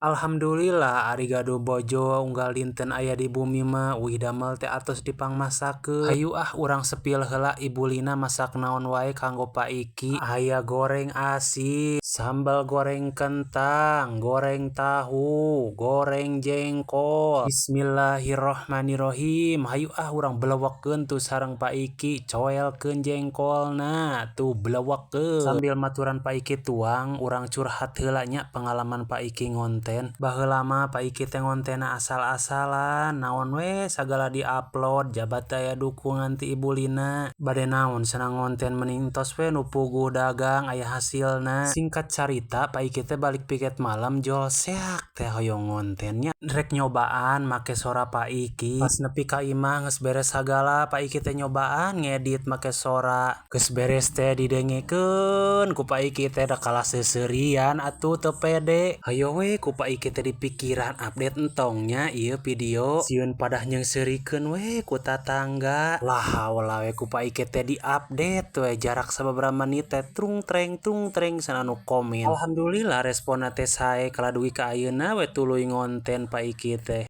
Alhamdulillah ari gaduh bojo unggal dinten aya di bumi mah wih damel teh atos dipangmasakeun. Hayu urang sepil heula Ibu Lina masak naon wae kanggo Pak Iki. Aya goreng asin, sambal goreng kentang, goreng tahu, goreng jengkol. Bismillahirrohmanirrohim. Hayu urang belewekkeun tuh sareng Pak Iki, coelkeun jengkolna tuh belewekkeun. Sambil maturan Pak Iki tuang, urang curhat heula nya pengalaman Pak Iki ngonten. Baheula mah Pak Iki teh ngontena asal-asalan, naon we sagala di-upload, jabat aya dukungan ti Ibu Lina. Bade naon cenah ngonten mending tos we nu puguh dagang aya hasilna. Singkat carita Pak Iki teh balik piket malam jol seak teh hoyong ngontennya. Rek nyobaan make sora Pak Iki. Pas nepi ka imah geus beres sagala, Pak Iki teh nyobaan ngedit make sora. Geus beres teh didengekeun ku Pak Iki teh da kalah seuseurian atuh teu pede. Hayo we ku Pak Iki teh dipikiran update entongnya ieu video. Sieun padah nyengseurikeun we ku tatangga. Lah haula we ku Pak Iki teh di-update we jarak sababaraha menit teh trung treng cenah nu komen. Alhamdulillah responna teh sae kaladugi ka ayeuna we tuluy ngonten Pak Iki teh.